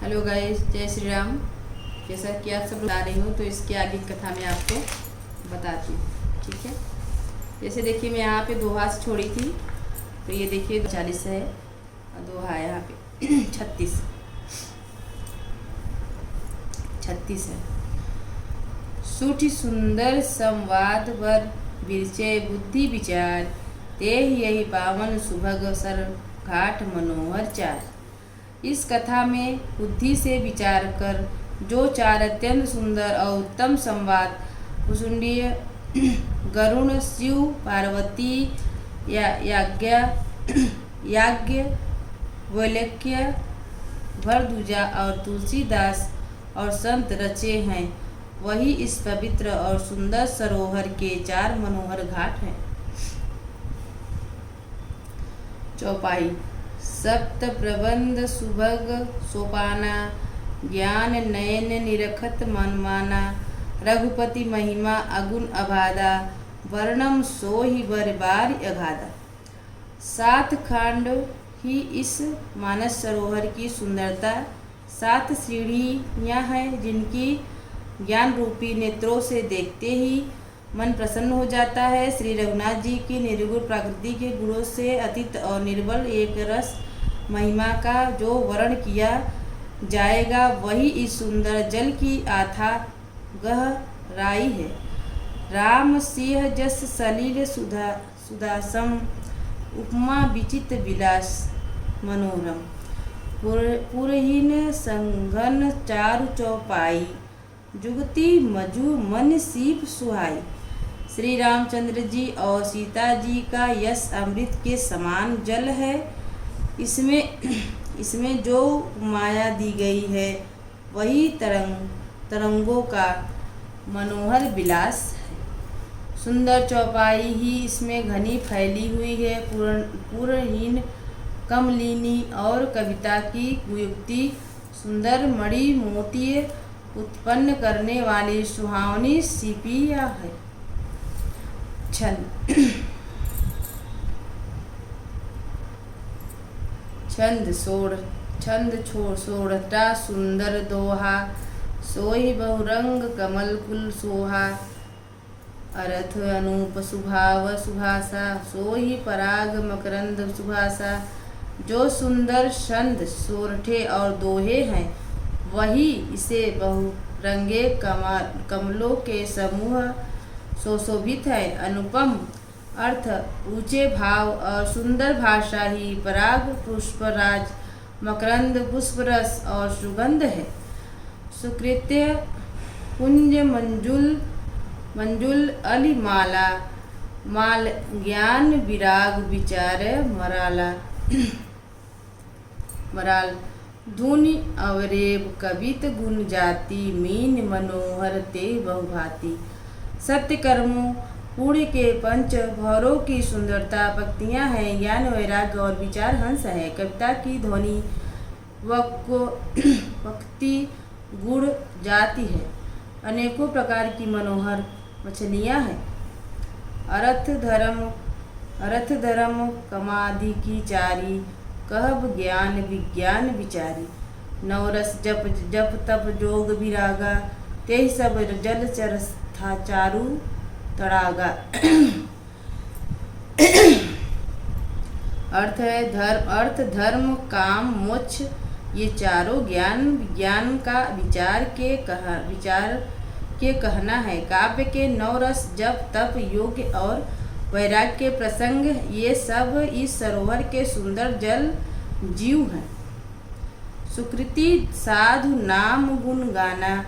Hello guys, जय श्री राम। जैसा कि आप सब बता रही हूँ तो इसके आगे की कथा मैं आपको बताती हूँ, ठीक है। जैसे देखिए, मैं यहाँ पे दोहा से छोड़ी थी, तो ये देखिए 40 है और दोहा है यहाँ पे 36 है। सूठी सुंदर संवाद वर विरचय बुद्धि विचार, ते यही पावन सुभग सर घाट मनोहर चार। इस कथा में बुद्धि से विचार कर जो चार अत्यंत सुंदर और उत्तम संवाद कुसुंडीय, गरुण, शिव, पार्वती, याज्ञ वैलक्य, भरद्वाजा और तुलसीदास और संत रचे हैं, वही इस पवित्र और सुंदर सरोवर के चार मनोहर घाट हैं। चौपाई। सप्त प्रबंध सुभग सोपाना, ज्ञान नयन निरखत मन माना, रघुपति महिमा अगुण अबाधा, वर्णम सो ही बरबार अगाधा। 7 खंड ही इस मानस सरोवर की सुंदरता। 7 सीढ़ियाँ हैं जिनकी ज्ञान रूपी नेत्रों से देखते ही मन प्रसन्न हो जाता है। श्री रघुनाथ जी की निर्गुण प्रकृति के गुणों से अतीत और निर्बल एक रस महिमा का जो वर्ण किया जाएगा, वही इस सुंदर जल की अथाह गहराई है। राम सिंह जस सलिल सुदासम, उपमा विचित्र विलास मनोरम, पुरहीन संघन चारु चौपाई, जुगति मजु मन सीप सुहाई। श्री रामचंद्र जी और सीता जी का यश अमृत के समान जल है। इसमें जो माया दी गई है, वही तरंगों का मनोहर विलास है। सुंदर चौपाई ही इसमें घनी फैली हुई है। पूर्णहीन, कमलिनी और कविता की कुयुक्ति सुंदर मणि मोती उत्पन्न करने वाली सुहावनी सीपिया है। छंद सोड़ता सुंदर दोहा, सोई बहुरंग कमल कुल सोहा, अर्थ अनूप सुभाव सुभाषा, सोई पराग मकरंद सुभाषा। जो सुंदर छंद सोरठे और दोहे हैं, वही इसे बहुरंगे कमलों के समूह सुशोभित है। अनुपम अर्थ, ऊंचे भाव और सुंदर भाषा ही पराग पुष्पराज, मकरंद पुष्परस और सुगंध है। सुकृत्य कुंज मंजुल अलिमाला, माल ज्ञान विराग विचार मराल, धुनि अवरेब कवित गुण जाति, मीन मनोहर ते बहुभांति। सत्य कर्मों पुण्य के पंच भौरों की सुंदरता पंक्तियाँ हैं। ज्ञान वैराग्य और विचार हंस है। कविता की ध्वनि वक्ति गुण जाति है। अनेकों प्रकार की मनोहर मछलियाँ हैं। अर्थ धर्म कमादि की चारी, कहब ज्ञान विज्ञान विचारी। नवरस जप तप जोग विरागा, ते सब जल चर था चारु तड़ागा। अर्थ धर्म काम मोक्ष, ये चारों ज्ञान विज्ञान का विचार के कहना है। काव्य के नवरस जप तप योग और वैराग्य के प्रसंग, ये सब इस सरोवर के सुंदर जल जीव हैं। सुकृति साधु नाम गुण गाना,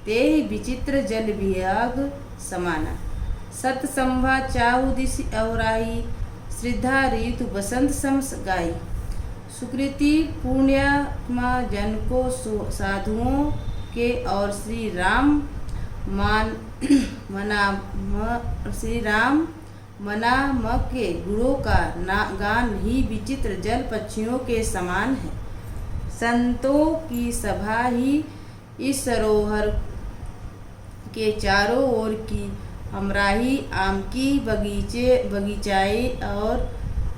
ते ही विचित्र जल विहग समाना। सतसंभा चाहु दिश अवराही, श्रद्धा ऋतु बसंत समस गाई। सुकृति पुण्यात्मा जन को साधुओं के और श्री राम मनाम के गुणों का गान ही विचित्र जल पक्षियों के समान है। संतों की सभा ही इस सरोवर के चारों ओर की हमराही, आम की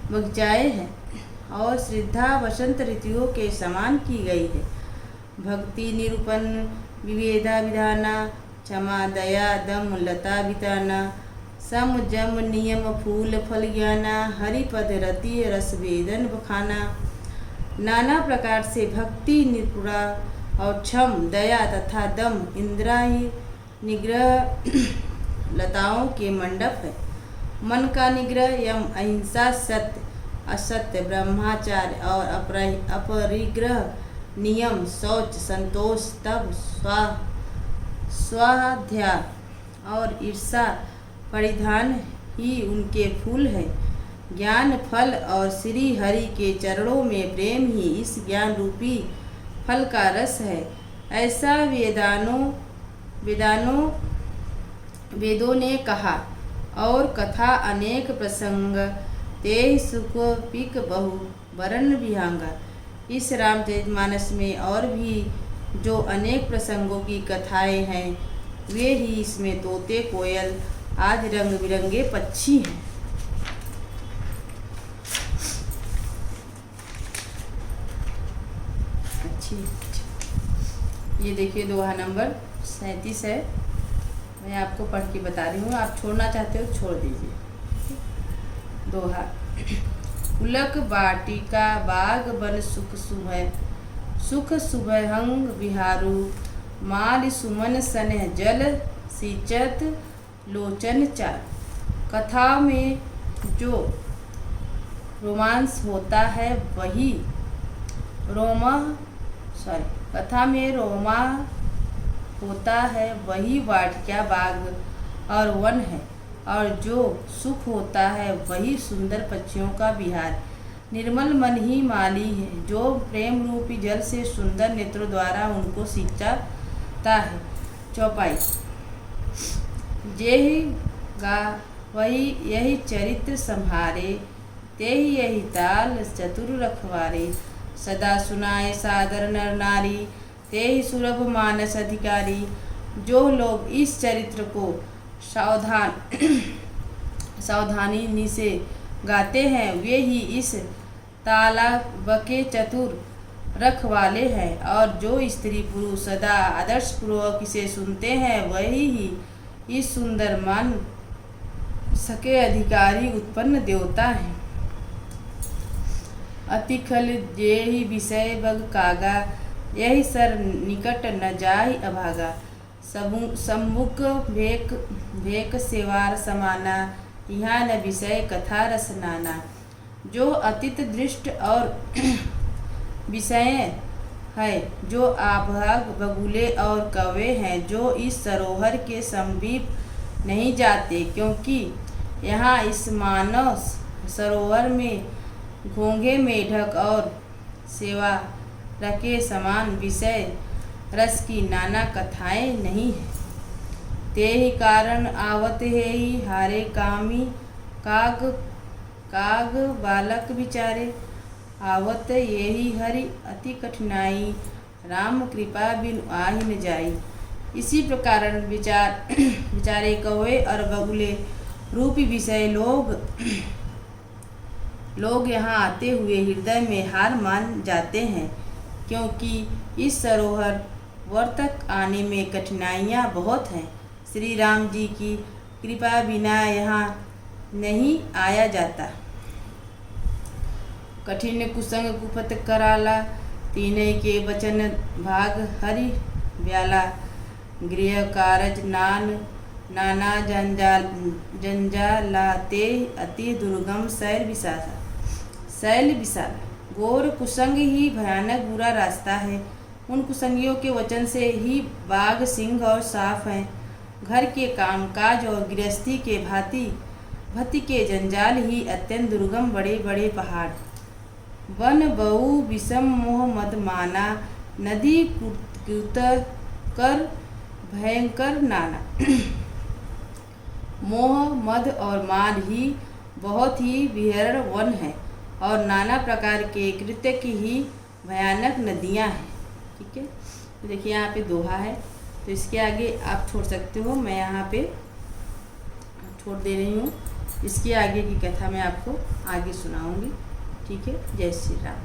बगीचाए हैं और श्रद्धा वसंत ऋतुओं के समान की गई है। भक्ति निरूपण विवेदा विधाना, क्षमा दया दम लता बिताना, सम जम नियम फूल फल ज्ञाना, हरिपद रति रस वेदन बखाना। नाना प्रकार से भक्ति निपुणा और क्षम दया तथा दम इंद्रिय निग्रह लताओं के मंडप है। मन का निग्रह यम अहिंसा सत्य असत्य ब्रह्मचार्य और अपरिग्रह नियम शौच संतोष तप स्वाध्याय और ईर्षा परिधान ही उनके फूल है। ज्ञान फल और श्री हरि के चरणों में प्रेम ही इस ज्ञान रूपी फल का रस है। ऐसा वेदों ने कहा और कथा अनेक प्रसंग ते सुख पिक बहु वरण विहंगा। इस रामचरितमानस में और भी जो अनेक प्रसंगों की कथाएं हैं वे ही इसमें तोते कोयल आज रंग बिरंगे पक्षी हैं। अच्छी ये देखिए दोहा नंबर 37 है। मैं आपको पढ़ के बता रही हूँ, आप छोड़ना चाहते हो छोड़ दीजिए। दोहा। उलक बाटिका बाग बन सुख सुबह हंग विहारू, माल सुमन सनह जल सिंचत लोचन चार। कथा में जो रोमांस होता है वही होता है वही वाटिका बाग और वन है, और जो सुख होता है वही सुंदर पक्षियों का विहार। निर्मल मन ही माली है, जो प्रेम रूपी जल से सुंदर नेत्रों द्वारा उनको सिंचाता है। चौपाई। जेहि गा वही यही चरित्र संहारे, तेहि यही ताल चतुर रखवारे। सदा सुनाए सादर नर नारी, तेहि सुलभ मानस अधिकारी। जो लोग इस चरित्र को सावधानी से गाते हैं वे ही इस तालाब के चतुर रखवाले हैं, और जो स्त्री पुरुष सदा आदर्श पूर्वक इसे सुनते हैं वही ही इस सुंदर मन सके अधिकारी उत्पन्न देवता है। अतिखल जेहि विषय बग कागा, यही सर निकट न जाहि अभागा। सम्मुख भेक सेवार समाना, यहाँ न विषय कथा रस नाना। जो अतीत दृष्ट और विषय है, जो आभाग बगुले और कौवे हैं, जो इस सरोवर के समीप नहीं जाते, क्योंकि यहाँ इस मानव सरोवर में घोंघे मेढक और सेवा रखे समान विषय रस की नाना कथाएं नहीं है। ते ही कारण आवत है ही हारे कामी, काग बालक बिचारे। आवत यही हरि अति कठिनाई, राम कृपा बिन आहि न जाई। इसी प्रकार विचारे कौवे और बगुले रूपी विषय लोग यहाँ आते हुए हृदय में हार मान जाते हैं, क्योंकि इस सरोवर वर तक आने में कठिनाइयाँ बहुत हैं। श्री राम जी की कृपा बिना यहाँ नहीं आया जाता। कठिन कुसंग कुपत कराला, तीनय के वचन भाग हरि ब्याला। गृह कारज नाना जंजालाते, अति दुर्गम शैल विशाला। घोर कुसंग ही भयानक बुरा रास्ता है। उन कुसंगियों के वचन से ही बाघ सिंह और सांप हैं। घर के कामकाज और गृहस्थी के भांति के जंजाल ही अत्यंत दुर्गम बड़े बड़े पहाड़। वन बहु विषम मोह मद माना, नदी कृत कर भयंकर नाना। मोह मद और मान ही बहुत ही विहरण वन है, और नाना प्रकार के कृत्य की ही भयानक नदियाँ हैं। ठीक है, तो देखिए यहाँ पे दोहा है, तो इसके आगे आप छोड़ सकते हो, मैं यहाँ पे छोड़ दे रही हूँ। इसके आगे की कथा मैं आपको आगे सुनाऊंगी। ठीक है, जय श्री राम।